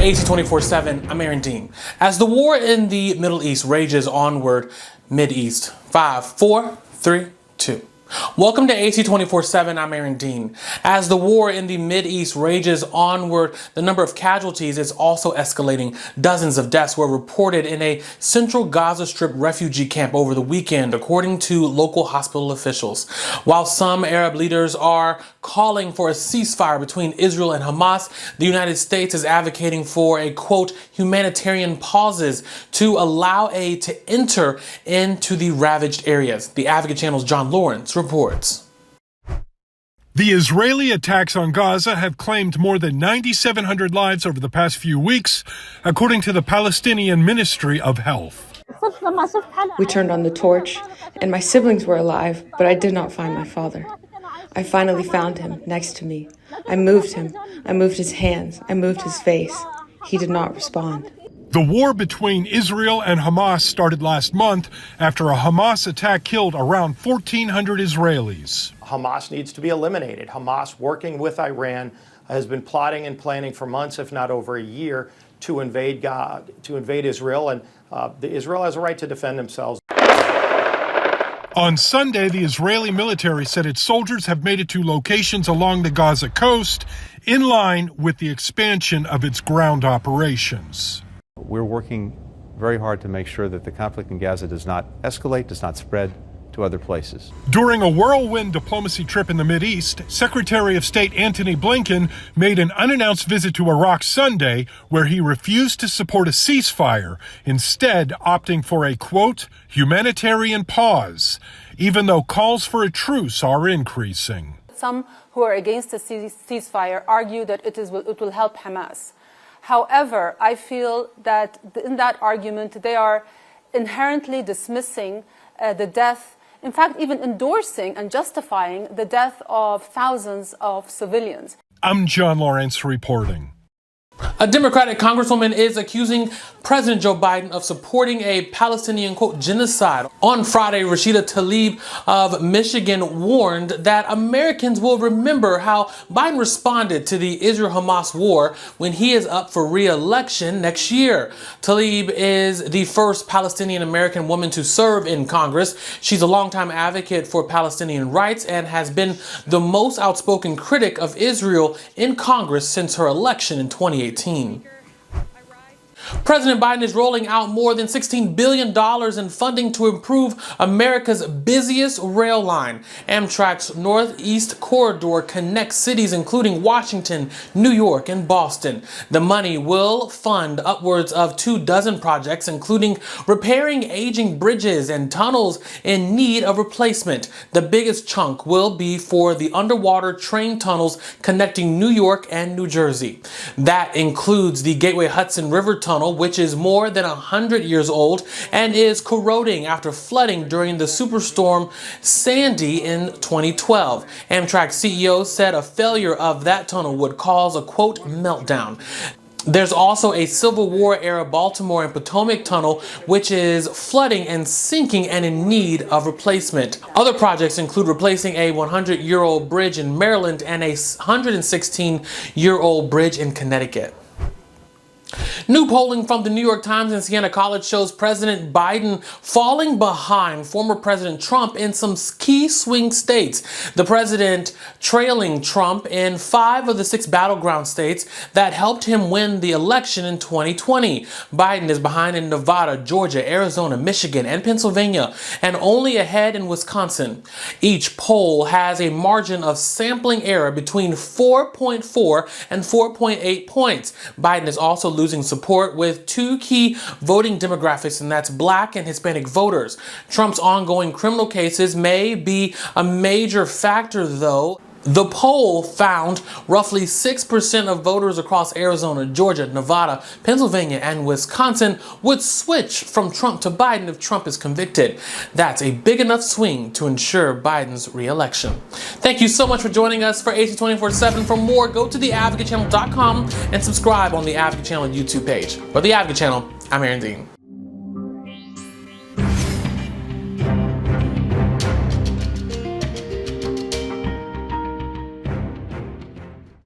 AC 24/7, I'm Aaron Dean. As the war in the Middle East rages onward, Mideast. 5, 4, 3, 2. Welcome to AC 24/7, I'm Aaron Dean. As the war in the Mideast rages onward, the number of casualties is also escalating. Dozens of deaths were reported in a central Gaza Strip refugee camp over the weekend, according to local hospital officials. While some Arab leaders are calling for a ceasefire between Israel and Hamas, the United States is advocating for a, quote, humanitarian pauses to allow aid to enter into the ravaged areas. The Advocate Channel's John Lawrence reports. The Israeli attacks on Gaza have claimed more than 9,700 lives over the past few weeks, according to the Palestinian Ministry of Health. We turned on the torch, and my siblings were alive, but I did not find my father. I finally found him next to me. I moved him. I moved his hands. I moved his face. He did not respond. The war between Israel and Hamas started last month after a Hamas attack killed around 1,400 Israelis. Hamas needs to be eliminated. Hamas, working with Iran, has been plotting and planning for months, if not over a year, to invade Israel, and Israel has a right to defend themselves. On Sunday, the Israeli military said its soldiers have made it to locations along the Gaza coast, in line with the expansion of its ground operations. We're working very hard to make sure that the conflict in Gaza does not escalate, does not spread to other places. During a whirlwind diplomacy trip in the Mideast, Secretary of State Antony Blinken made an unannounced visit to Iraq Sunday, where he refused to support a ceasefire, instead opting for a, quote, humanitarian pause, even though calls for a truce are increasing. Some who are against a ceasefire argue that it will help Hamas. However, I feel that in that argument, they are inherently dismissing the death, in fact, even endorsing and justifying the death of thousands of civilians. I'm John Lawrence reporting. A Democratic congresswoman is accusing President Joe Biden of supporting a Palestinian, quote, genocide. On Friday, Rashida Tlaib of Michigan warned that Americans will remember how Biden responded to the Israel-Hamas war when he is up for re-election next year. Tlaib is the first Palestinian American woman to serve in Congress. She's a longtime advocate for Palestinian rights and has been the most outspoken critic of Israel in Congress since her election in 2018. President Biden is rolling out more than $16 billion in funding to improve America's busiest rail line. Amtrak's Northeast Corridor connects cities including Washington, New York, and Boston. The money will fund upwards of 24 projects, including repairing aging bridges and tunnels in need of replacement. The biggest chunk will be for the underwater train tunnels connecting New York and New Jersey. That includes the Gateway Hudson River Tunnel, which is more than 100 years old and is corroding after flooding during the superstorm Sandy in 2012. Amtrak CEO said a failure of that tunnel would cause a, quote, meltdown. There's also a Civil War era Baltimore and Potomac tunnel, which is flooding and sinking and in need of replacement. Other projects include replacing a 100-year-old bridge in Maryland and a 116-year-old bridge in Connecticut. New polling from the New York Times and Siena College shows President Biden falling behind former President Trump in some key swing states. The president trailing Trump in 5 of the 6 battleground states that helped him win the election in 2020. Biden is behind in Nevada, Georgia, Arizona, Michigan, and Pennsylvania, and only ahead in Wisconsin. Each poll has a margin of sampling error between 4.4 and 4.8 points. Biden is also losing support with 2 key voting demographics, and that's Black and Hispanic voters. Trump's ongoing criminal cases may be a major factor, though. The poll found roughly 6% of voters across Arizona, Georgia, Nevada, Pennsylvania, and Wisconsin would switch from Trump to Biden if Trump is convicted. That's a big enough swing to ensure Biden's re-election. Thank you so much for joining us for AC 24/7. For more, go to theadvocatechannel.com and subscribe on the Advocate Channel YouTube page. For the Advocate Channel, I'm Aaron Dean.